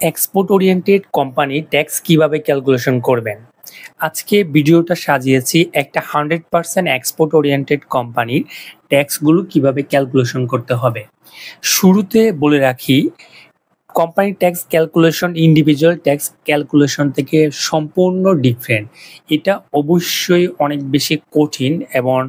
Export oriented company tax কিভাবে calculation করবেন। আজকে ভিডিওটা সাজিয়েছি একটা 100% এক্সপোর্ট ওরিয়েন্টেড কোম্পানির ট্যাক্সগুলো কিভাবে ক্যালকুলেশন করতে হবে। শুরুতে বলে রাখি, company tax calculation individual tax calculation থেকে সম্পূর্ণ ডিফারেন্ট। এটা অবশ্যই অনেক বেশি কঠিন এবং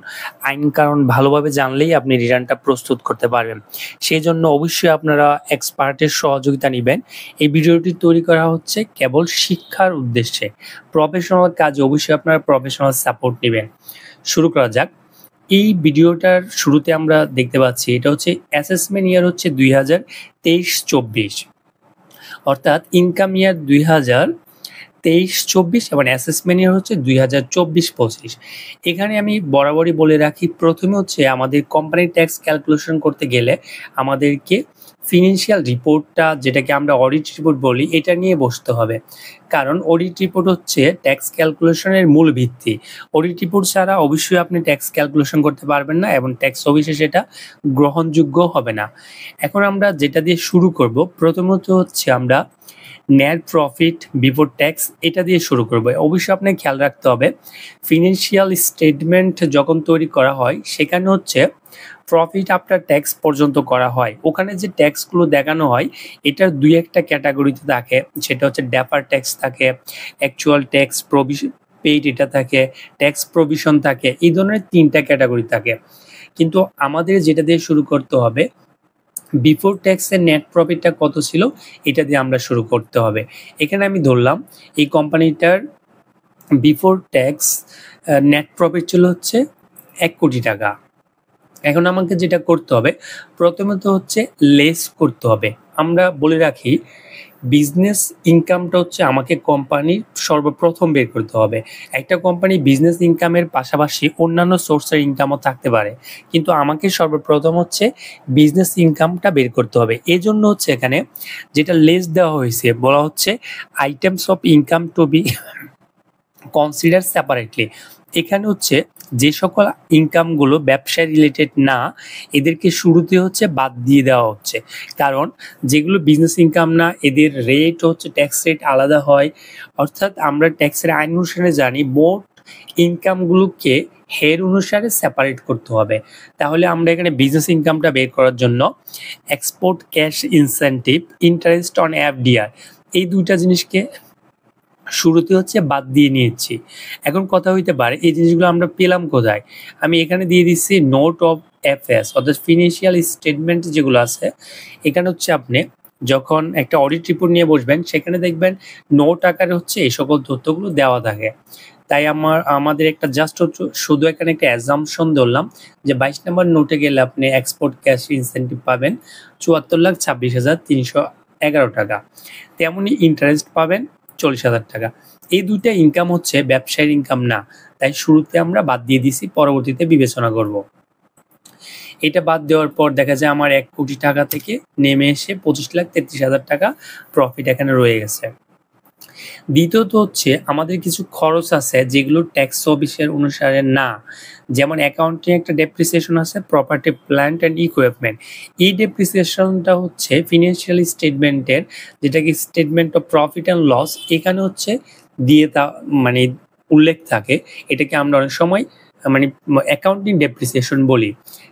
আইন কারণ ভালোভাবে জানলেই আপনি রিটার্নটা প্রস্তুত করতে পারবেন। সেই জন্য অবশ্যই আপনারা এক্সপার্টের সহযোগিতা নেবেন। এই ভিডিওটি তৈরি করা হচ্ছে কেবল শিক্ষার উদ্দেশ্যে। প্রফেশনাল কাজে অবশ্যই আপনারা প্রফেশনাল সাপোর্ট নেবেন। শুরু করা যাক। এই ভিডিওটার শুরুতে আমরা দেখতে পাচ্ছি এটা হচ্ছে অ্যাসেসমেন্ট ইয়ার হচ্ছে 2023-24, অর্থাৎ ইনকাম ইয়ার 2023-24 এবং অ্যাসেসমেন্ট ইয়ার হচ্ছে 2024-25। এখানে আমি বরাবরই বলে রাখি, প্রথমে হচ্ছে আমাদের কোম্পানি ট্যাক্স ক্যালকুলেশন করতে গেলে আমাদেরকে ফিনান্সিয়াল রিপোর্টটা, যেটাকে আমরা অডিট রিপোর্ট বলি, এটা নিয়ে বসতে হবে। কারণ অডিট রিপোর্ট হচ্ছে ট্যাক্স ক্যালকুলেশনের মূল ভিত্তি। অডিট রিপোর্ট ছাড়া অবশ্যই আপনি ট্যাক্স ক্যালকুলেশন করতে পারবেন না এবং ট্যাক্স অফিসে সেটা গ্রহণযোগ্য হবে না। এখন আমরা যেটা দিয়ে শুরু করব, প্রথমত হচ্ছে আমরা নেট প্রফিট বিফোর ট্যাক্স, এটা দিয়ে শুরু করব। অবশ্যই আপনাকে খেয়াল রাখতে হবে, ফিনান্সিয়াল স্টেটমেন্ট যখন তৈরি করা হয় সেখানে হচ্ছে প্রফিট আফটার ট্যাক্স পর্যন্ত করা হয়। ওখানে যে ট্যাক্সগুলো দেখানো হয় এটার দুই একটা ক্যাটাগরিতে থাকে, সেটা হচ্ছে ডেফার ট্যাক্স থাকে, অ্যাকচুয়াল ট্যাক্স প্রভিশন পেইড এটা থাকে, ট্যাক্স প্রভিশন থাকে, এই ধরনের তিনটা ক্যাটাগরি থাকে। কিন্তু আমাদের যেটা দিয়ে শুরু করতে হবে, বিফোর ট্যাক্সের নেট প্রফিটটা কত ছিল এটা দিয়ে আমরা শুরু করতে হবে। এখানে আমি ধরলাম এই কোম্পানিটার বিফোর ট্যাক্স নেট প্রফিট ছিল হচ্ছে 1 কোটি টাকা। এখন আমাকে যেটা করতে হবে, প্রথমত হচ্ছে লেস করতে হবে। আমরা বলে রাখি, বিজনেস ইনকামটা হচ্ছে আমাকে কোম্পানির সর্বপ্রথম বের করতে হবে। একটা কোম্পানি বিজনেস ইনকামের পাশাপাশি অন্যান্য সোর্সের ইনকামও থাকতে পারে, কিন্তু আমাকে সর্বপ্রথম হচ্ছে বিজনেস ইনকামটা বের করতে হবে। এই জন্য হচ্ছে এখানে যেটা লেস দেওয়া হয়েছে, বলা হচ্ছে items of income to be consider separately. এখানে হচ্ছে যে সকল ইনকামগুলো ব্যবসা রিলেটেড না, এদেরকে শুরুতে হচ্ছে বাদ দিয়ে দেওয়া হচ্ছে। কারণ যেগুলো বিজনেস ইনকাম না, এদের রেট হচ্ছে ট্যাক্স রেট আলাদা হয়। অর্থাৎ আমরা ট্যাক্সের আইন অনুসারে জানি মোট ইনকামগুলোকে হের অনুসারে সেপারেট করতে হবে। তাহলে আমরা এখানে বিজনেস ইনকামটা বের করার জন্য export cash incentive, interest on FDR, এই দুইটা জিনিসকে শুরুতে হচ্ছে বাদ দিয়ে নিয়েছি। এখন কথা হইতে পারে এই জিনিসগুলো আমরা পেলাম কোথায়। আমি এখানে দিয়ে দিচ্ছি নোট অফ এফএস, অর্থাৎ ফিনান্সিয়াল স্টেটমেন্ট যেগুলো আছে। এখানে হচ্ছে আপনি যখন একটা অডিট রিপোর্ট নিয়ে বসবেন, সেখানে দেখবেন নোট আকারে হচ্ছে এই সকল তথ্যগুলো দেওয়া থাকে। তাই আমাদের একটা জাস্ট হচ্ছে শুধু এখানে একটা অ্যাজাম্পশন ধরলাম যে 22 নম্বর নোটে গেলে আপনি এক্সপোর্ট ক্যাশ ইনসেন্টিভ পাবেন 74,26,311 টাকা। তেমনি ইন্টারেস্ট পাবেন 40,000 টাকা। এই দুইটা ইনকাম হচ্ছে ব্যবসায়ের ইনকাম না, তাই শুরুতে আমরা বাদ দিয়ে দিছি, পরবর্তীতে বিবেচনা করব। এটা বাদ দেওয়ার পর দেখা যায় আমার 1 কোটি টাকা থেকে নেমে এসে 25,33,000 টাকা প্রফিট এখানে রয়ে গেছে। দ্বিতীয়ত হচ্ছে আমাদের কিছু খরচ আছে যেগুলো ট্যাক্স অফিসের অনুসারে না, যেমন অ্যাকাউন্টিং একটা ডেপ্রিসিয়েশন আছে, প্রপার্টি প্ল্যান্ট অ্যান্ড ইকুইপমেন্ট। এই ডেপ্রিসিয়েশনটা হচ্ছে ফিনান্সিয়াল স্টেটমেন্টের, যেটাকে statement of profit and loss, এখানে হচ্ছে দিয়ে তা মানে উল্লেখ থাকে। এটাকে আমরা অনেক সময় মানে অ্যাকাউন্টিং ডেপ্রিসিয়েশন বলি।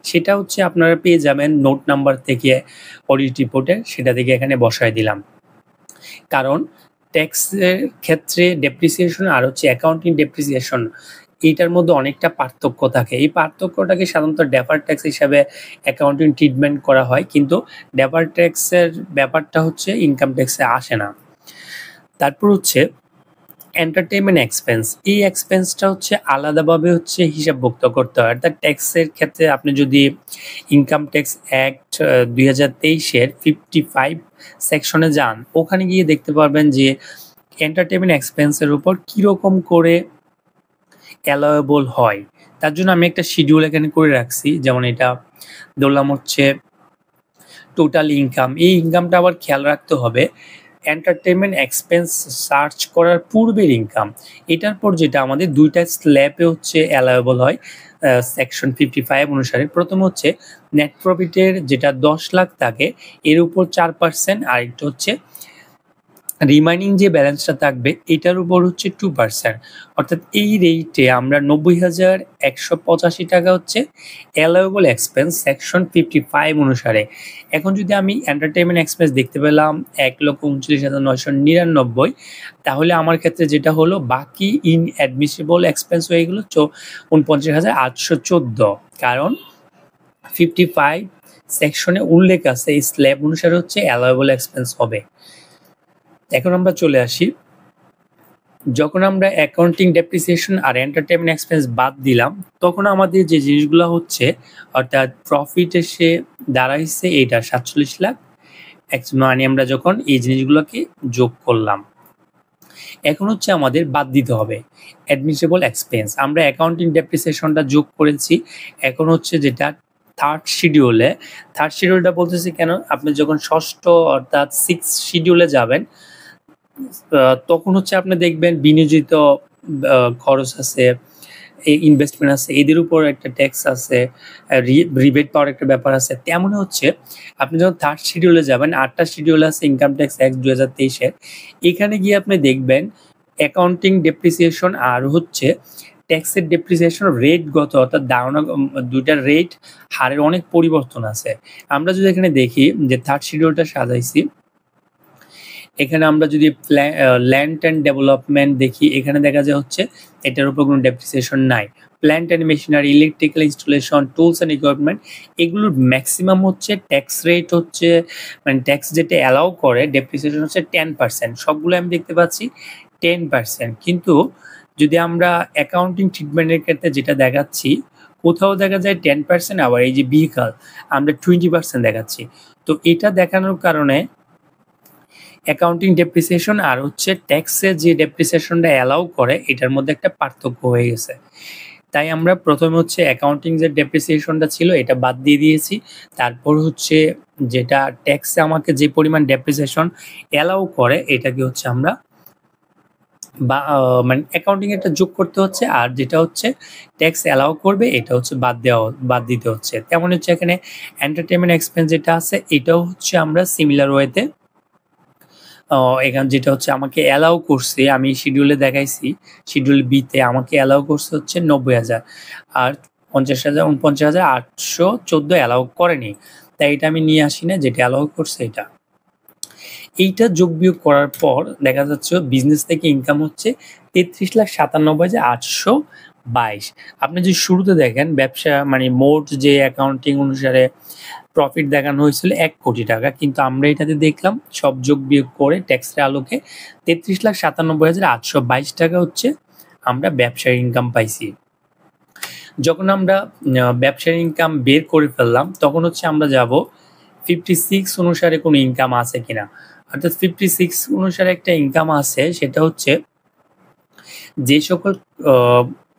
সেটা হচ্ছে আপনারা পেয়ে যাবেন নোট নাম্বার থেকে অডিট রিপোর্টে, সেটা থেকে এখানে বসায় দিলাম। কারণ ট্যাক্সের ক্ষেত্রে ডেপ্রিসিয়েশন আর হচ্ছে অ্যাকাউন্টিং ডেপ্রিসিয়েশন, এইটার মধ্যে অনেকটা পার্থক্য থাকে। এই পার্থক্যটাকে সাধারণত ডেফার ট্যাক্স হিসাবে অ্যাকাউন্টিং ট্রিটমেন্ট করা হয়, কিন্তু ডেফার ট্যাক্সের ব্যাপারটা হচ্ছে ইনকাম ট্যাক্সে আসে না। তারপর হচ্ছে এন্টারটেইনমেন্ট এক্সপেন্স, এই এক্সপেন্সটা হচ্ছে আলাদাভাবে হচ্ছে হিসাবভুক্ত করতে হয়। অর্থাৎ ট্যাক্সের ক্ষেত্রে আপনি যদি ইনকাম ট্যাক্স অ্যাক্ট 2023-এর 55 সেকশনে যান, ওখানে গিয়ে দেখতে পারবেন যে এন্টারটেইনমেন্ট এক্সপেন্সের উপর কীরকম করে অ্যালাওয়েবল হয়। তার জন্য আমি একটা শিডিউল এখানে করে রাখছি। যেমন এটা ধরলাম হচ্ছে টোটাল ইনকাম। এই ইনকামটা আবার খেয়াল রাখতে হবে এন্টারটেইনমেন্ট এক্সপেন্স সার্চ করার পূর্বের ইনকাম। এটার পর যেটা আমাদের দুইটা স্ল্যাবে হচ্ছে অ্যালাওয়েবল হয় সেকশন 55 অনুসারে। প্রথম হচ্ছে নেট প্রফিটের যেটা 10 লাখ থাকে এর উপর 4%, আর একটা হচ্ছে রিমাইনিং যে ব্যালেন্সটা থাকবে এটার উপর হচ্ছে 2%, অর্থাৎ এই রেটে আমরা ৯০,১৮৫ টাকা হচ্ছে অ্যালাউয়েবল এক্সপেন্স সেকশন 55 অনুসারে। এখন যদি আমি এন্টারটেইনমেন্ট এক্সপেন্স দেখতে পেলাম ১,৩৯,৯৯৯, তাহলে আমার ক্ষেত্রে যেটা হলো বাকি ইনঅ্যাডমিসিবল এক্সপেন্স হয়ে গেল ৪৯,৮১৪, কারণ 55 সেকশনে উল্লেখ আছে এই স্ল্যাব অনুসারে হচ্ছে অ্যালাউয়েবল এক্সপেন্স হবে। এখন আমরা চলে আসি, যখন আমরা অ্যাকাউন্টিং ডেপ্রিসিয়েশন আর এন্টারটেইনমেন্ট এক্সপেন্স বাদ দিলাম, তখন আমাদের যে জিনিসগুলো হচ্ছে, অর্থাৎ প্রফিট এসে দাঁড়াইছে এইটা ৪৭ লাখ, মানে আমরা যখন এই জিনিসগুলোকে যোগ করলাম, এখন হচ্ছে আমাদের বাদ দিতে হবে অ্যাডমিসিবল এক্সপেন্স। আমরা অ্যাকাউন্টিং ডেপ্রিসিয়েশনটা যোগ করেছি, এখন হচ্ছে যেটা থার্ড শিডিউলটা বলতেছি কেন, আপনি যখন ষষ্ঠ অর্থাৎ 6 শিডিউলে যাবেন, তখন হচ্ছে আপনি দেখবেন বিনিয়োজিত খরচ আছে, ইনভেস্টমেন্ট আছে, এদের উপর একটা ট্যাক্স আছে, রিবেট পাওয়ার একটা ব্যাপার আছে। তেমন হচ্ছে আপনি যখন থার্ড শিডিউলে যাবেন, 8টা শিডিউল আছে ইনকাম ট্যাক্স অ্যাক্ট 2023-এর, এখানে গিয়ে আপনি দেখবেন অ্যাকাউন্টিং ডেপ্রিসিয়েশন আর হচ্ছে ট্যাক্সের ডেপ্রিসিয়েশন রেটগত, অর্থাৎ দুইটার রেট হারের অনেক পরিবর্তন আছে। আমরা যদি এখানে দেখি যে থার্ড শিডিউলটা সাজাইছি, এখানে আমরা যদি ল্যান্ড অ্যান্ড ডেভেলপমেন্ট দেখি, এখানে দেখা যায় হচ্ছে এটার উপর কোনো ডেপ্রিসিয়েশন নাই। Plant and machinery, electrical installation, tools and equipment, এগুলোর ম্যাক্সিমাম হচ্ছে ট্যাক্স রেট হচ্ছে, মানে ট্যাক্স যেটা অ্যালাউ করে ডেপ্রিসিয়েশন হচ্ছে 10%, সবগুলো আমি দেখতে পাচ্ছি 10%। কিন্তু যদি আমরা অ্যাকাউন্টিং ট্রিটমেন্টের ক্ষেত্রে যেটা দেখাচ্ছি, কোথাও দেখা যায় 10%, আবার এই যে ভেহিকল আমরা 20% দেখাচ্ছি। তো এটা দেখানোর কারণে অ্যাকাউন্টিং ডেপ্রিসিয়েশন আর হচ্ছে ট্যাক্সের যে ডেপ্রিসিয়েশনটা অ্যালাউ করে এটার মধ্যে একটা পার্থক্য হয়ে গেছে। তাই আমরা প্রথমে হচ্ছে অ্যাকাউন্টিং যে ডেপ্রিসিয়েশনটা ছিল এটা বাদ দিয়ে দিয়েছি, তারপর হচ্ছে যেটা ট্যাক্সে আমাকে যে পরিমাণ ডেপ্রিসিয়েশন অ্যালাউ করে এটাকে হচ্ছে আমরা মানে অ্যাকাউন্টিং এটা যোগ করতে হচ্ছে, আর যেটা হচ্ছে ট্যাক্স অ্যালাউ করবে এটা হচ্ছে বাদ দিতে হচ্ছে। তেমন হচ্ছে এখানে এন্টারটেইনমেন্ট এক্সপেন্স যেটা আছে এটাও হচ্ছে আমরা সিমিলার ওয়েতে, এখানে যেটা হচ্ছে আমাকে অ্যালাউ করছে, আমি শিডিউলে দেখাইছি, শিডিউল বিতে আমাকে অ্যালাউ করছে হচ্ছে ৯০,০০০, আর ৫০,৪৯,৮১৪ অ্যালাউ করেনি, তাই এটা আমি নিয়ে আসি না, যেটা অ্যালাউ করছে এটা। এইটা যোগ বিয়োগ করার পর দেখা যাচ্ছে বিজনেস থেকে ইনকাম হচ্ছে ৩৩,৯৭,৮২২। আপনি যদি শুরুতে দেখেন ব্যবসা মানে মোট যে অ্যাকাউন্টিং অনুসারে প্রফিট দেখানো হয়েছিল ১ কোটি টাকা, কিন্তু আমরা এটাতে দেখলাম সব যোগ বিয়োগ করে ট্যাক্সের আলোকে ৩৩,৯৭,৮২২ টাকা হচ্ছে আমরা ব্যবসার ইনকাম পাইছি। যখন আমরা ব্যবসার ইনকাম বের করে ফেললাম, তখন হচ্ছে আমরা যাব 56 অনুসারে কোনো ইনকাম আছে কিনা, অর্থাৎ 56 অনুসারে একটা ইনকাম আছে, সেটা হচ্ছে যে সকল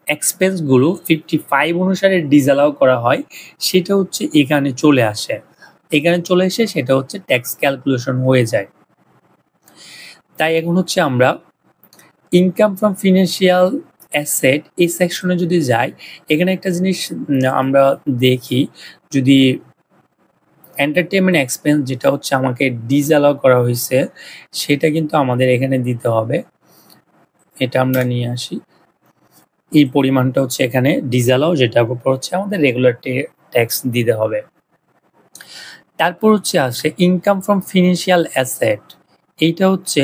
এক্সপেন্সগুলো 55 অনুসারে ডিসঅ্যালাউ করা হয় সেটা হচ্ছে এখানে চলে আসে, এখানে চলে এসে সেটা হচ্ছে ট্যাক্স ক্যালকুলেশন হয়ে যায়। তাই এখন হচ্ছে আমরা ইনকাম ফ্রম ফিনান্সিয়াল অ্যাসেট এই সেকশনে যদি যাই, এখানে একটা জিনিস আমরা দেখি, যদি এন্টারটেইনমেন্ট এক্সপেন্স যেটা হচ্ছে আমাকে ডিসঅ্যালাউ করা হয়েছে সেটা কিন্তু আমাদের এখানে দিতে হবে, এটা আমরা নিয়ে আসি, এই পরিমাণটা হচ্ছে এখানে ডিসঅ্যালাউ, যেটার উপর হচ্ছে আমাদের রেগুলার ট্যাক্স দিতে হবে। তারপর হচ্ছে আসে ইনকাম ফ্রম ফিনান্সিয়াল অ্যাসেট, এইটা হচ্ছে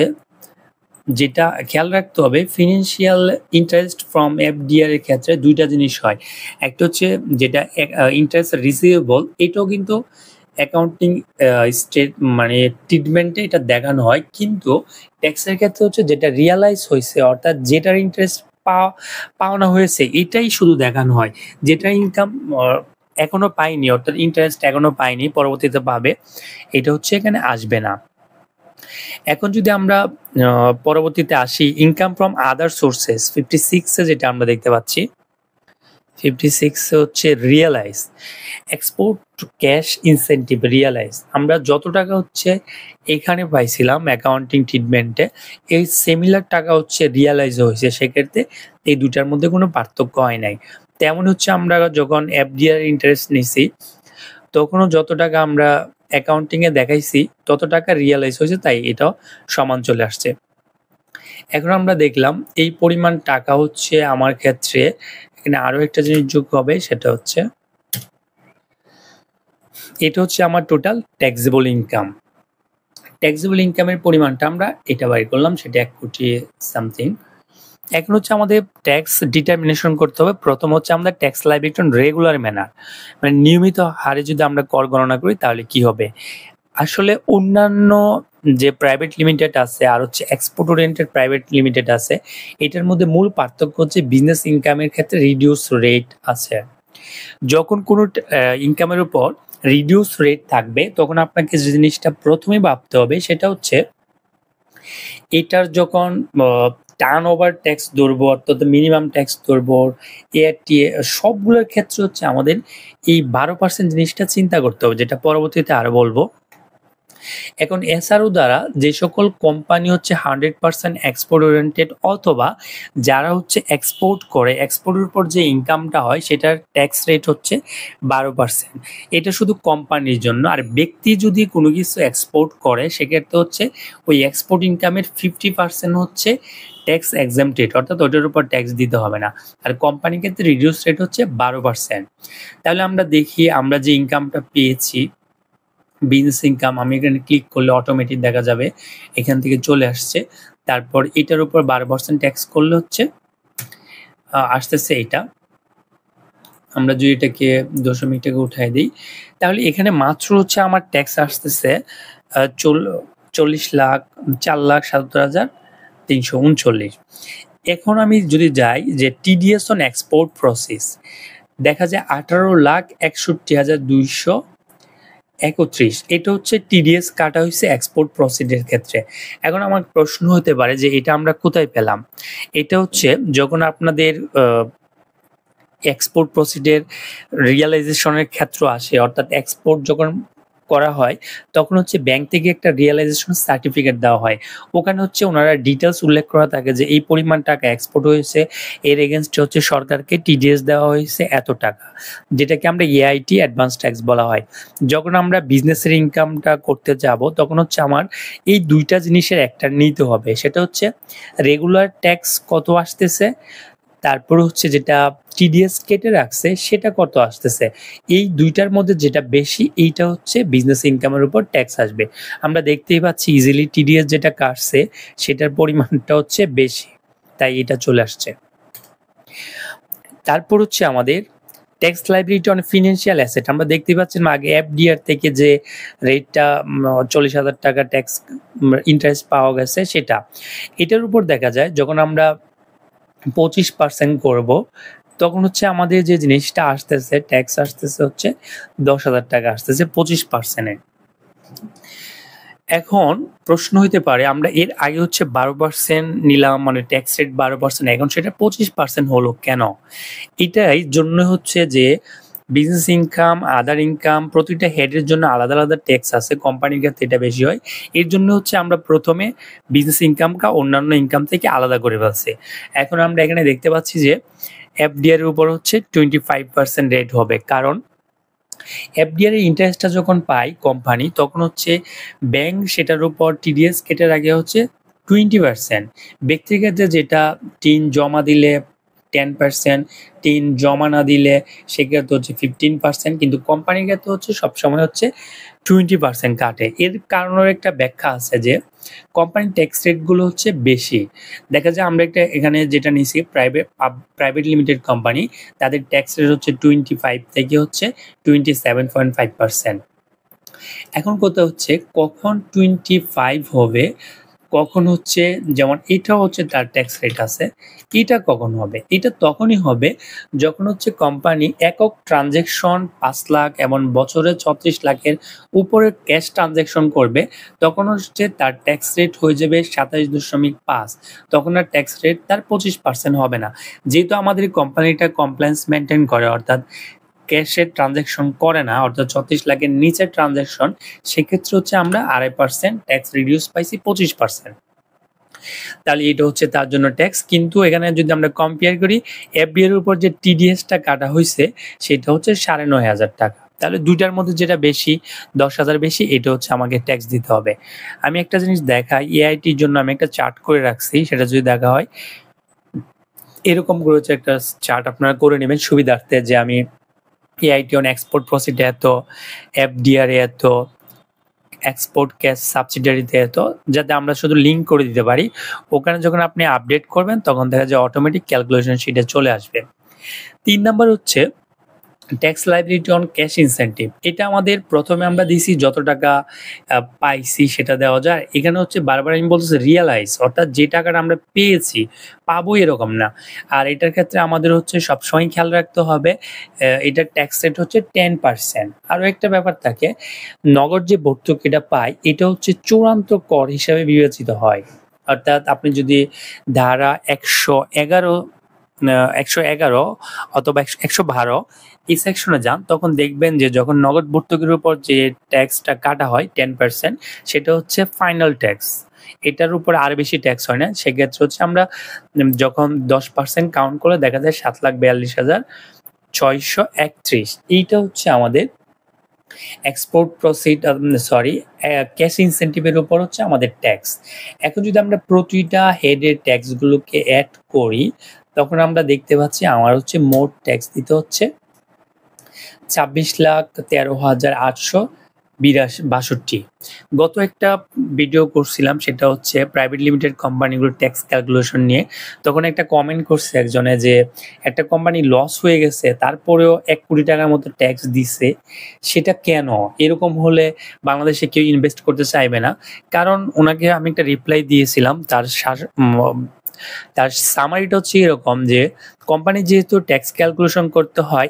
যেটা খেয়াল রাখতে হবে, ফিনান্সিয়াল ইন্টারেস্ট ফ্রম এফডিআর এর ক্ষেত্রে দুইটা জিনিস হয়, একটা হচ্ছে যেটা ইন্টারেস্ট রিসিভেবল, এটাও কিন্তু অ্যাকাউন্টিং স্টেট মানে ট্রিটমেন্টে এটা দেখানো হয়, কিন্তু ট্যাক্সের ক্ষেত্রে হচ্ছে যেটা রিয়ালাইজ হয়েছে, অর্থাৎ যেটার ইন্টারেস্ট পাওনা হয়েছে এটাই শুধু দেখানো হয়, যেটা ইনকাম এখনো পাইনি, অর্থাৎ ইন্টারেস্ট এখনো পাইনি, পরবর্তীতে পাবে, এটা হচ্ছে এখানে আসবে না। এখন যদি আমরা পরবর্তীতে আসি ইনকাম ফ্রম আদার সোর্সেস, 56 এ যেটা আমরা দেখতে পাচ্ছি, 56 হচ্ছে realise export cash incentive realise, আমরা যত টাকা হচ্ছে এখানে পাইছিলাম অ্যাকাউন্টিং ট্রিটমেন্টে, এই সিমিলার টাকা হচ্ছে রিয়ালাইজ হয়েছে, সেক্ষেত্রে এই দুটার মধ্যে কোনো পার্থক্য হয় নাই। তেমন হচ্ছে আমরা যখন এফডিআর ইন্টারেস্ট নিছি তখনও যত টাকা আমরা অ্যাকাউন্টিংয়ে দেখাইছি তত টাকা রিয়ালাইজ হয়েছে, তাই এটাও সমান চলে আসছে। এখন আমরা দেখলাম এই পরিমাণ টাকা হচ্ছে আমার ক্ষেত্রে এখানে আরও একটা জিনিস যোগ হবে, সেটা হচ্ছে এটা হচ্ছে আমার টোটাল ট্যাক্সেবল ইনকাম। ট্যাক্সেবল ইনকামের পরিমাণটা আমরা এটা বাইর করলাম, সেটা 1 কোটি সামথিং। এখন হচ্ছে আমাদের ট্যাক্স ডিটারমিনেশন করতে হবে। প্রথম হচ্ছে আমাদের tax liability on regular manner, মানে নিয়মিত হারে যদি আমরা কর গণনা করি তাহলে কি হবে। আসলে অন্যান্য যে প্রাইভেট লিমিটেড আছে আর হচ্ছে এক্সপোর্ট ওরিয়েন্টেড প্রাইভেট লিমিটেড আছে, এটার মধ্যে মূল পার্থক্য হচ্ছে বিজনেস ইনকামের ক্ষেত্রে রিডিউস রেট আছে। যখন কোনো ইনকামের উপর রিডিউস রেট থাকবে তখন আপনাকে যে জিনিসটা প্রথমে ভাবতে হবে সেটা হচ্ছে এটার যখন টার্ন ওভার ট্যাক্স ধরবো, অর্থাৎ মিনিমাম ট্যাক্স ধরবো, এআরটিএ, সবগুলোর ক্ষেত্রে হচ্ছে আমাদের এই 12% জিনিসটা চিন্তা করতে হবে, যেটা পরবর্তীতে আরো বলবো। এখন এসআরও দ্বারা যে সকল কোম্পানি হচ্ছে 100% এক্সপোর্ট ওরিয়েন্টেড অথবা যারা হচ্ছে এক্সপোর্ট করে, এক্সপোর্টের উপর যে ইনকামটা হয় সেটার ট্যাক্স রেট হচ্ছে 12%। এটা শুধু কোম্পানির জন্য। আর ব্যক্তি যদি কোনো কিছু এক্সপোর্ট করে সেক্ষেত্রে হচ্ছে ওই এক্সপোর্ট ইনকামের 50% হচ্ছে ট্যাক্স এক্সাম্পটেড, অর্থাৎ ওটার উপর ট্যাক্স দিতে হবে না। আর কোম্পানির ক্ষেত্রে রিডিউস রেট হচ্ছে 12%। তাহলে আমরা দেখি আমরা যে ইনকামটা পেয়েছি বিজনেস ইনকাম, আমি এখানে ক্লিক করলে অটোমেটিক দেখা যাবে এখান থেকে চলে আসছে। তারপর এটার উপর 12% ট্যাক্স করলে হচ্ছে আসতেছে এটা। আমরা যদি এটাকে দশমিকটাকে উঠাই দিই তাহলে এখানে মাত্র হচ্ছে আমার ট্যাক্স আসতেছে 4,77,339। এখন আমি যদি যাই যে টিডিএস অন এক্সপোর্ট প্রসেস, দেখা যায় 18,61,231। এটা হচ্ছে টিডিএস কাটা হয়েছে এক্সপোর্ট প্রসিডের ক্ষেত্রে। এখন আমার প্রশ্ন হতে পারে যে এটা আমরা কোথায় পেলাম। এটা হচ্ছে যখন আপনাদের এক্সপোর্ট প্রসিডের রিয়ালাইজেশনের ক্ষেত্র আসে, অর্থাৎ এক্সপোর্ট যখন করা হয় তখন হচ্ছে ব্যাংক থেকে একটা রিয়ালাইজেশন সার্টিফিকেট দেওয়া হয়। ওখানে হচ্ছে ওনারা ডিটেলস উল্লেখ করা থাকে যে এই পরিমাণ টাকা এক্সপোর্ট হয়েছে, এর এগেনস্টে হচ্ছে সরকারকে টিডিএস দেওয়া হয়েছে এত টাকা, যেটাকে আমরা এআইটি অ্যাডভান্স ট্যাক্স বলা হয়। যখন আমরা বিজনেসের ইনকামটা করতে যাব তখন হচ্ছে আমার এই দুইটা জিনিসের একটা নিতে হবে, সেটা হচ্ছে রেগুলার ট্যাক্স কত আসতেছে, তারপর হচ্ছে যেটা টিডিএস কেটে রাখছে সেটা কত আসতেছে। এই দুইটার মধ্যে যেটা বেশি এইটা হচ্ছে বিজনেস ইনকামের উপর ট্যাক্স আসবে। আমরা দেখতেই পাচ্ছি ইজিলি টিডিএস যেটা কাটছে সেটার পরিমাণটা হচ্ছে বেশি, তাই এটা চলে আসছে। তারপর হচ্ছে আমাদের tax liability on financial asset, আমরা দেখতে পাচ্ছি আগে এফডিআর থেকে যে রেটটা 40,000 টাকা ট্যাক্স ইন্টারেস্ট পাওয়া গেছে সেটা, এটার উপর দেখা যায় যখন আমরা 25% করব তখন হচ্ছে আমাদের যে জিনিসটা আসতেছে ট্যাক্স আসতেছে হচ্ছে 10,000 টাকা আসতেছে 25%-এ। এখন প্রশ্ন হইতে পারে আমরা এর আগে হচ্ছে 12% নিলাম, মানে ট্যাক্স রেট 12%, এখন সেটা 25% হলো কেন? এটাই জন্য হচ্ছে যে বিজনেস ইনকাম, আদার ইনকাম প্রতিটা হেডের জন্য আলাদা আলাদা ট্যাক্স আছে, কোম্পানির ক্ষেত্রে এটা বেশি হয়। এর জন্য হচ্ছে আমরা প্রথমে বিজনেস ইনকামকে অন্যান্য ইনকাম থেকে আলাদা করে ফেলছি। এখন আমরা এখানে দেখতে পাচ্ছি যে এফডিআর এর উপর হচ্ছে 25% রেট হবে, কারণ এফডিআর এর ইন্টারেস্টটা যখন পায় কোম্পানি তখন হচ্ছে ব্যাংক সেটার উপর টিডিএস কেটে রাখে হচ্ছে 20%। ব্যক্তির ক্ষেত্রে যেটা টিন জমা দিলে 10%, টিন জমা না দিলে সেক্ষেত্রে হচ্ছে 15%, কিন্তু কোম্পানির ক্ষেত্রে হচ্ছে সবসময় হচ্ছে 20% কাটে। এর কারণের একটা ব্যাখ্যা আছে যে কোম্পানির ট্যাক্স রেটগুলো হচ্ছে বেশি। দেখা যায় আমরা একটা এখানে যেটা নিয়েছি প্রাইভেট লিমিটেড কোম্পানি, তাদের ট্যাক্স রেট হচ্ছে 25 থেকে হচ্ছে 27.5%। এখন কথা হচ্ছে কখন 25 হবে, কখন হচ্ছে, যেমন এটা হচ্ছে তার ট্যাক্স রেট আছে, এটা কখন হবে? এটা তখনই হবে যখন হচ্ছে কোম্পানি একক ট্রানজ্যাকশন 5 লাখ এবং বছরে 36 লাখের উপরে ক্যাশ ট্রানজ্যাকশন করবে, তখন হচ্ছে তার ট্যাক্স রেট হয়ে যাবে 27.5। তখন আর ট্যাক্স রেট তার 25% হবে না। যেহেতু আমাদের কোম্পানিটা কমপ্লায়েন্স মেনটেন করে, অর্থাৎ ক্যাশের ট্রানজ্যাকশন করে না, অর্থাৎ 36 লাখের নিচের ট্রানজ্যাকশন, সেক্ষেত্রে হচ্ছে আমরা 2.5% ট্যাক্স রিডিউস পাইছি 25%। তাহলে এটা হচ্ছে তার জন্য ট্যাক্স। কিন্তু এখানে যদি আমরা কম্পেয়ার করি এফডিআর এর উপর যে টিডিএসটা কাটা হয়েছে সেটা হচ্ছে 9,500 টাকা। তাহলে ২ টার মধ্যে যেটা বেশি ১০,০০০ বেশি এটা হচ্ছে আমাকে ট্যাক্স দিতে হবে। আমি একটা জিনিস দেখাই এআইটির জন্য আমি একটা চার্ট করে রাখছি সেটা যদি দেখা হয় এরকম করে হচ্ছে একটা চার্ট আপনারা করে নেবেন সুবিধার্থে যে আমি এআইটি অন এক্সপোর্ট প্রসিড এত, এফডিআর এত, এক্সপোর্ট ক্যাশ সাবসিডিয়ারিতে এত, যাতে আমরা শুধু লিঙ্ক করে দিতে পারি। ওখানে যখন আপনি আপডেট করবেন তখন দেখা যায় অটোমেটিক ক্যালকুলেশন শিটে চলে আসবে। ৩ নাম্বার হচ্ছে tax liability on cash incentive. এটা আমাদের প্রথমে আমরা দিছি যত টাকা পাইছি সেটা দেওয়া যায়। এখানে হচ্ছে বারবার আমি বলতেছি রিয়ালাইজ, অর্থাৎ যে টাকাটা আমরা পেয়েছি পাবো এরকম না। আর এটার ক্ষেত্রে আমাদের হচ্ছে সবসময় খেয়াল রাখতে হবে এটার ট্যাক্স রেট হচ্ছে 10%। আরও একটা ব্যাপার থাকে, নগদ যে ভর্তুকিটা পাই এটা হচ্ছে চূড়ান্ত কর হিসাবে বিবেচিত হয়। অর্থাৎ আপনি যদি ধারা ১১১ অথবা ১১২ এই সেকশনে যান তখন দেখবেন যে যখন নগদ ভর্তুকির উপর যে ট্যাক্সটা কাটা হয় 10% সেটা হচ্ছে ফাইনাল ট্যাক্স। এটার উপর আর বেশি ট্যাক্স হয় না। সেক্ষেত্রে হচ্ছে আমরা যখন 10% কাউন্ট করে দেখা যায় ৭,৪২,৬৩১। এইটা হচ্ছে আমাদের এক্সপোর্ট প্রসিড ক্যাশ ইনসেন্টিভের উপর হচ্ছে আমাদের ট্যাক্স। এখন যদি আমরা প্রতিটা হেডের ট্যাক্সগুলোকে অ্যাড করি তখন আমরা দেখতে পাচ্ছি আমার হচ্ছে মোট ট্যাক্স দিতে হচ্ছে ২৬,১৩,৮৬২। গত একটা ভিডিও করছিলাম সেটা হচ্ছে প্রাইভেট লিমিটেড কোম্পানিগুলোর ট্যাক্স ক্যালকুলেশন নিয়ে। তখন একটা কমেন্ট করছে একজনে যে একটা কোম্পানি লস হয়ে গেছে তারপরেও ১ কোটি টাকার মতো ট্যাক্স দিছে, সেটা কেন? এরকম হলে বাংলাদেশে কেউ ইনভেস্ট করতে চাইবে না। কারণ ওনাকে আমি একটা রিপ্লাই দিয়েছিলাম, তার সামারিটা হচ্ছে এরকম যে কোম্পানি যেহেতু ট্যাক্স ক্যালকুলেশন করতে হয়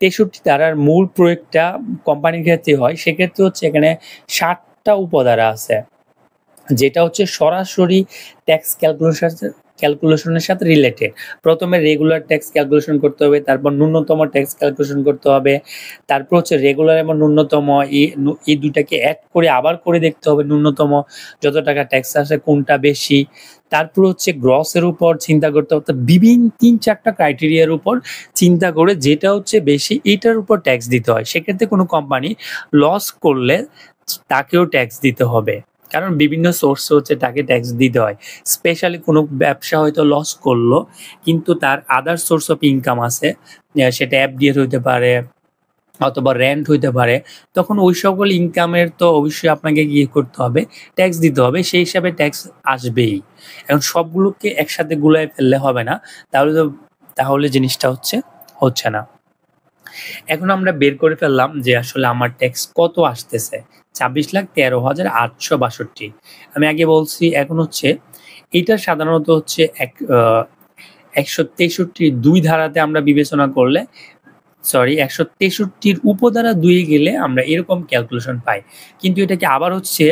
১৬৩ ধারার মূল প্রয়োগটা কোম্পানির ক্ষেত্রে হয়, সেক্ষেত্রে হচ্ছে এখানে ৬০টা উপধারা আছে যেটা হচ্ছে সরাসরি ট্যাক্স ক্যালকুলেশনের সাথে রিলেটেড। প্রথমে রেগুলার ট্যাক্স ক্যালকুলেশন করতে হবে, তারপর ন্যূনতম ট্যাক্স ক্যালকুলেশন করতে হবে, তারপর হচ্ছে রেগুলার এবং ন্যূনতম এই দুটাকে অ্যাড করে আবার করে দেখতে হবে ন্যূনতম যত টাকা ট্যাক্স আসে কোনটা বেশি। তারপর হচ্ছে গ্রসের উপর চিন্তা করতে হবে, বিভিন্ন ৩-৪টা ক্রাইটেরিয়ার উপর চিন্তা করে যেটা হচ্ছে বেশি এটার উপর ট্যাক্স দিতে হয়। সেক্ষেত্রে কোনো কোম্পানি লস করলে তাকেও ট্যাক্স দিতে হবে, কারণ বিভিন্ন সোর্সে হচ্ছে তাকে ট্যাক্স দিতে হয়। স্পেশালি কোনো ব্যবসা হয়তো লস করলো কিন্তু তার আদার সোর্স অফ ইনকাম আছে, সেটা এফডিআর হইতে পারে অথবা রেন্ট হইতে পারে, তখন ওই সকল ইনকামের তো অবশ্যই আপনাকে গিয়ে করতে হবে, ট্যাক্স দিতে হবে, সেই হিসাবে ট্যাক্স আসবেই। এখন সবগুলোকে একসাথে গুলায় ফেললে হবে না, তাহলে জিনিসটা হচ্ছে না। এখন আমরা বের করে ফেললাম যে আসলে আমার ট্যাক্স কত আসতেছে, ২৬,১৩,৮৬২। আমি আগে বলছি এখন হচ্ছে এটা সাধারণত হচ্ছে ১৬৩ ধারাতে আমরা বিবেচনা করলে ১৬৩ উপধারা ২ গেলে আমরা এরকম ক্যালকুলেশন পাই। কিন্তু এটাকে আবার হচ্ছে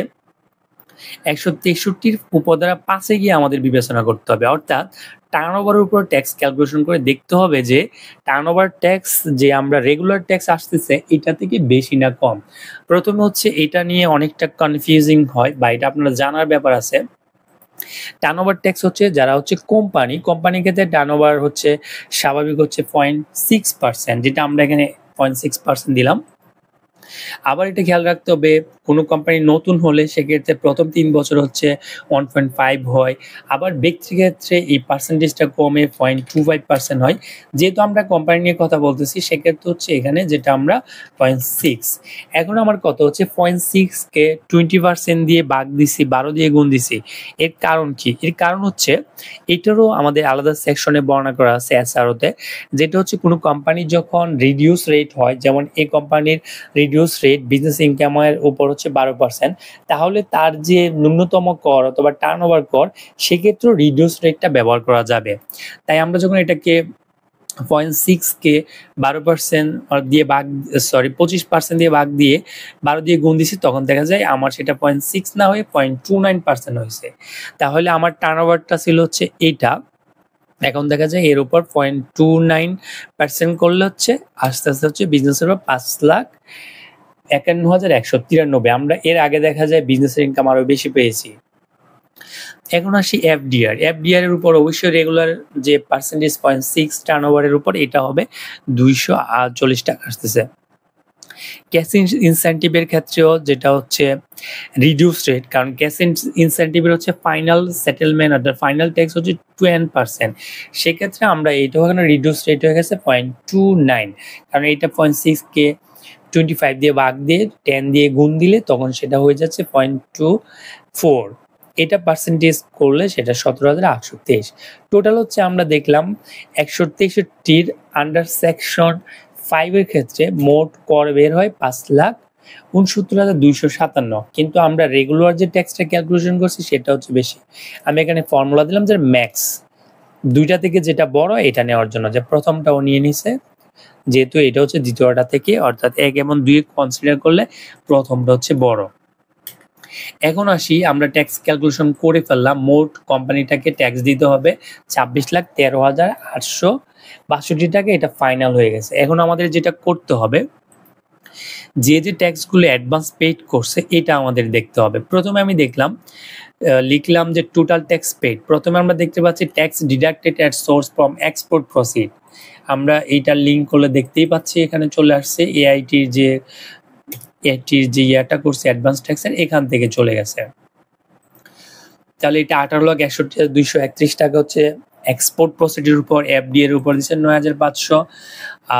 ১৬৩ উপধারা ৫ গিয়ে আমাদের বিবেচনা করতে হবে। অর্থাৎ টার্নওভারের উপর ট্যাক্স ক্যালকুলেশন করে দেখতে হবে যে টার্নওভার ট্যাক্স যে আমরা রেগুলার ট্যাক্স আসতেছে এটা থেকে বেশি না কম। প্রথমে হচ্ছে এটা নিয়ে অনেকটা কনফিউজিং হয় বা এটা আপনার জানার ব্যাপার আছে। টার্নওভার ট্যাক্স হচ্ছে যারা হচ্ছে কোম্পানির ক্ষেত্রে টার্নওভার হচ্ছে স্বাভাবিক হচ্ছে 0.6%, যেটা আমরা এখানে 0.6% দিলাম। আবার এটা খেয়াল রাখতে হবে কোনো কোম্পানি নতুন হলে সেক্ষেত্রে প্রথম ৩ বছর হচ্ছে 1.5 হয়, আবার ব্যক্তির ক্ষেত্রে এই পার্সেন্টেজটা কমে 0.25% হয়। যেহেতু আমরা কোম্পানি নিয়ে কথা বলতেছি সেক্ষেত্রে হচ্ছে এখানে যেটা আমরা 0.6, এখন আমার কত হচ্ছে 0.6কে 20% দিয়ে ভাগ দিছি, 12 দিয়ে গুণ দিছি। এর কারণ কি? এর কারণ হচ্ছে এটারও আমাদের আলাদা সেকশনে বর্ণনা করা আছে এসআরওতে, যেটা হচ্ছে কোনো কোম্পানি যখন রিডিউস রেট হয়, যেমন এই কোম্পানির রিডিউস রেট বিজনেস ইনকামের উপর হচ্ছে 12%, তাহলে তার যে ন্যূনতম কর অথবা টার্নওভার কর সেক্ষেত্রেও রিডিউস রেটটা ব্যবহার করা যাবে। তাই আমরা যখন এটাকে 0.6কে 12% দিয়ে 25% দিয়ে ভাগ দিয়ে 12 দিয়ে গুণ দিছি, তখন দেখা যায় আমার সেটা 0.6 না হয়ে 0.29% হয়েছে। তাহলে আমার টার্নওভারটা ছিল হচ্ছে এইটা, এখন দেখা যায় এর উপর 0.29% করলে হচ্ছে আস্তে আস্তে হচ্ছে বিজনেসের উপর ৫,৫১,১৯৩ আমরা এর আগে দেখা যায় বিজনেসের ইনকাম আরো বেশি পেয়েছি। এখন আসি এফডিআর এর উপর অবশ্যই রেগুলার যে পার্সেন্টেজ 0.6 টার্নওভারের উপর এটা হবে ২৪৮ টাকা আসতেছে। ক্যাশ ইনসেন্টিভের ক্ষেত্রেও যেটা হচ্ছে রিডিউস রেট, কারণ ক্যাশ ইনসেন্টিভের হচ্ছে ফাইনাল সেটেলমেন্ট অর্থাৎ ফাইনাল ট্যাক্স হচ্ছে 20%। সেক্ষেত্রে আমরা এইটাও এখানে রিডিউস রেট হয়ে গেছে 0.29, কারণ এইটা 0.6কে 25 দিয়ে ভাগ দিয়ে 10 দিয়ে গুণ দিলে তখন সেটা হয়ে যাচ্ছে 0.24। এটা পার্সেন্টেজ করলে সেটা 17,823। টোটাল হচ্ছে আমরা দেখলাম 163টির আন্ডার সেকশন 5 এর ক্ষেত্রে মোট কর বের হয় 5,69,257, কিন্তু আমরা রেগুলার যে ট্যাক্সটা ক্যালকুলেশন করছি সেটা হচ্ছে বেশি। আমি এখানে ফর্মুলা দিলাম যে ম্যাক্স দুইটা থেকে যেটা বড় এটা নেওয়ার জন্য, যে প্রথমটাও নিয়ে নিছে যেহেতু এটা হচ্ছে দ্বিতীয়টা থেকে, অর্থাৎ 1 এবং 2 কনসিডার করলে প্রথমটা হচ্ছে বড়। এখন আসি, আমরা ট্যাক্স ক্যালকুলেশন করে ফেললাম, মোট কোম্পানিটাকে ট্যাক্স দিতে হবে 26,13,862 টাকা, এটা ফাইনাল হয়ে গেছে। এখন আমাদের যেটা করতে হবে, যে ট্যাক্সগুলো অ্যাডভান্স পেড করছে এটা আমাদের দেখতে হবে। প্রথমে আমি দেখলাম লিখলাম যে টোটাল ট্যাক্স পেড। প্রথমে আমরা দেখতে পাচ্ছি tax deducted at source from export proceed. আমরা এইটার লিঙ্ক করলে দেখতেই পাচ্ছি এখানে চলে আসছে এআইটির যে ইয়াটা করছে অ্যাডভান্স ট্যাক্সের, এখান থেকে চলে গেছে। তাহলে এটা 18,61,231 টাকা হচ্ছে এক্সপোর্ট প্রসিডের উপর, এফডি এর উপর দিচ্ছে 9,500,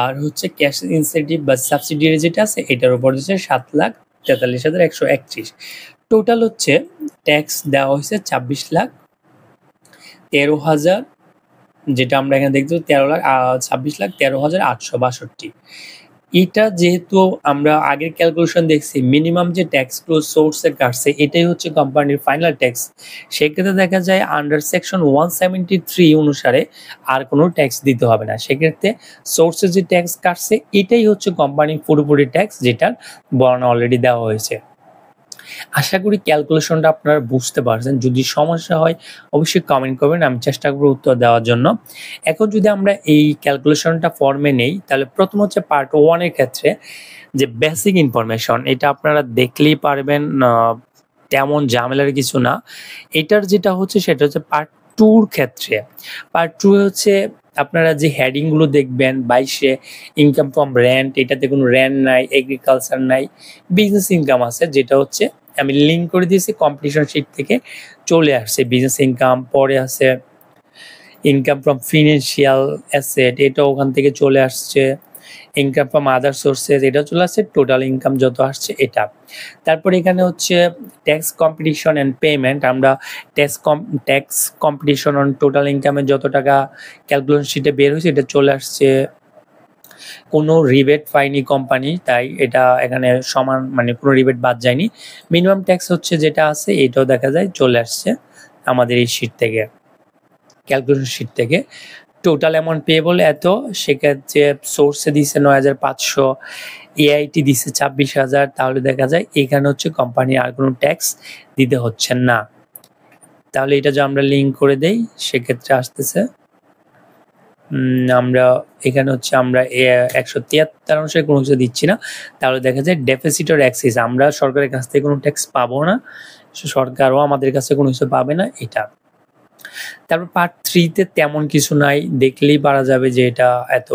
আর হচ্ছে ক্যাশ ইনসেন্টিভ বা সাবসিডিয়ারি যেটা আছে এটার উপর দিচ্ছে 7,43,131। টোটাল হচ্ছে ট্যাক্স দেওয়া হয়েছে 26,13,000, যেটা আমরা এখানে দেখতে 26,13,862। এটা যেহেতু আমরা আগের ক্যালকুলেশন দেখছি মিনিমাম যে ট্যাক্সগুলো সোর্সে কাটছে এটাই হচ্ছে কোম্পানির ফাইনাল ট্যাক্স, সেক্ষেত্রে দেখা যায় আন্ডার সেকশন 173 অনুসারে আর কোনো ট্যাক্স দিতে হবে না। সেক্ষেত্রে সোর্সে যে ট্যাক্স কাটছে এটাই হচ্ছে কোম্পানির পুরোপুরি ট্যাক্স, যেটার বর্ণনা অলরেডি দেওয়া হয়েছে। আশা করি ক্যালকুলেশনটা আপনারা বুঝতে পারছেন। যদি সমস্যা হয় অবশ্যই কমেন্ট করবেন, আমি চেষ্টা করব উত্তর দেওয়ার জন্য। এখন যদি আমরা এই ক্যালকুলেশনটা ফর্মে নেই, তাহলে প্রথম হচ্ছে পার্ট 1 এর ক্ষেত্রে যে বেসিক ইনফরমেশন, এটা আপনারা দেখলেই পারবেন, তেমন ঝামেলার কিছু না। এটার যেটা হচ্ছে সেটা হচ্ছে পার্ট 2 ক্ষেত্রে। পার্ট 2 হচ্ছে আপনারা যে হেডিংগুলো দেখবেন 22-এ ইনকাম ফ্রম রেন্ট, এটাতে কোনো রেন্ট নাই, এগ্রিকালচার নাই, বিজনেস ইনকাম আছে, যেটা হচ্ছে আমি লিঙ্ক করে দিয়েছি কম্পিটিশন শিট থেকে চলে আসছে বিজনেস ইনকাম। পরে আছে ইনকাম ফ্রম ফিনান্সিয়াল অ্যাসেট, এটা ওখান থেকে চলে আসছে। ইনকাম ফ্রম আদার সোর্সেস, এটা চলে আসছে। টোটাল ইনকাম যত আসছে এটা। তারপর এখানে হচ্ছে ট্যাক্স কম্পিটিশন অ্যান্ড পেমেন্ট, আমরা ট্যাক্স কম্পিটিশন অন টোটাল ইনকামের যত টাকা ক্যালকুলেশন শিটে বের হয়েছে এটা চলে আসছে। কোনো রিবেট পায়নি কোম্পানি, তাই এটা এখানে সমান, মানে কোনো রিবেট বাদ যায়নি। মিনিমাম ট্যাক্স হচ্ছে যেটা আছে এটাও দেখা যায় চলে আসছে আমাদের এই শিট থেকে, ক্যালকুলেশন শিট থেকে। টোটাল অ্যামাউন্ট পেয়েবল এত, সেক্ষেত্রে সোর্সে দিছে 9,500, এআইটি দিছে 26,000, তাহলে দেখা যায় এখানে হচ্ছে কোম্পানি আর কোনো ট্যাক্স দিতে হচ্ছে না। তাহলে এটা যে আমরা লিঙ্ক করে দেই সেক্ষেত্রে আসতেছে, আমরা এখানে হচ্ছে আমরা 173 অনুসারে কোনো কিছু দিচ্ছি না, তাহলে দেখা যায় ডেফিসিট অর এক্সিস, আমরা সরকারের কাছ থেকে কোনো ট্যাক্স পাবো না, সরকারও আমাদের কাছে কোনো কিছু পাবে না এটা। তারপর পার্ট 3-তে তেমন কিছু নাই, দেখলেই পারা যাবে যে এটা এত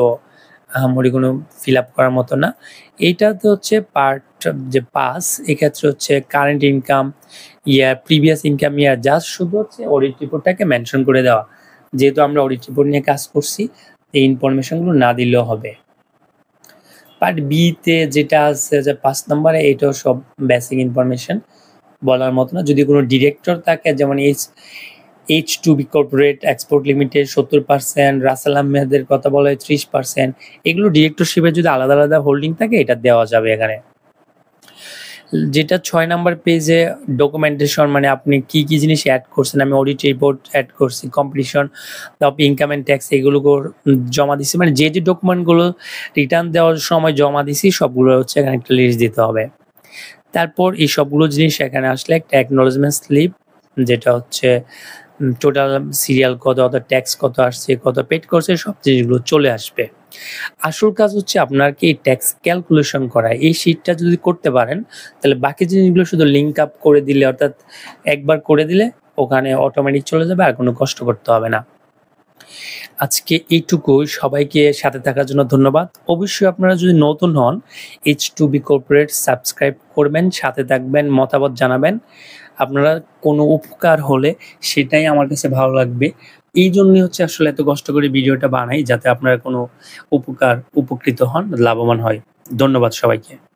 আহামরি কোনো ফিল আপ করার মতো না। এইটাতে হচ্ছে পার্ট যে 5, এক্ষেত্রে হচ্ছে কারেন্ট ইনকাম ইয়ার, প্রিভিয়াস ইনকাম ইয়ার, জাস্ট শুধু হচ্ছে অডিট রিপোর্টটাকে মেনশন করে দেওয়া। যেহেতু আমরা অডিট রিপোর্ট নিয়ে কাজ করছি, এই ইনফরমেশনগুলো না দিলেও হবে। পার্ট বিতে যেটা আছে যে 5 নম্বরে, এটাও সব বেসিক ইনফরমেশন, বলার মতো না। যদি কোনো ডিরেক্টর থাকে, যেমন H2B corporate export limited 70%, Rasel আহমেদের কথা বলা হয় 30%, এগুলো ডিরেক্টরশিপে যদি আলাদা আলাদা হোল্ডিং থাকে এটা দেওয়া যাবে এখানে। যেটা 6 নাম্বার পেজে ডকুমেন্টেশন, মানে আপনি কি কি জিনিস অ্যাড করছেন, আমি অডিট রিপোর্ট অ্যাড করছি, কম্পিটিশন, তারপর ইনকাম অ্যান্ড ট্যাক্স, এগুলো জমা দিছি, মানে যে ডকুমেন্টগুলো রিটার্ন দেওয়ার সময় জমা দিছি সবগুলো হচ্ছে এখানে একটা লিস্ট দিতে হবে। তারপর এই সবগুলো জিনিস এখানে আসলে একটা অ্যাকনোলেজমেন্ট স্লিপ, যেটা হচ্ছে টোটাল সিরিয়াল কত, অত ট্যাক্স কত আসছে, কত পেড করছে, সব জিনিসগুলো চলে আসবে। আসল কাজ হচ্ছে আপনাকে এই ট্যাক্স ক্যালকুলেশন করা। এই শিটটা যদি করতে পারেন তাহলে বাকি জিনিসগুলো শুধু লিঙ্ক আপ করে দিলে, অর্থাৎ একবার করে দিলে ওখানে অটোমেটিক চলে যাবে, আর কোনো কষ্ট করতে হবে না। আজকে এইটুকুই। সবাইকে সাথে থাকার জন্য ধন্যবাদ। অবশ্যই আপনারা যদি নতুন হন H2B কর্পোরেট সাবস্ক্রাইব করবেন, সাথে থাকবেন, মতামত জানাবেন। আপনারা কোনো উপকার হলে সেটাই আমার কাছে ভালো লাগবে। এইজন্যই হচ্ছে আসলে এত কষ্ট করে ভিডিওটা বানাই যাতে আপনারা কোনো উপকৃত হন, লাভবান হয়। ধন্যবাদ সবাইকে।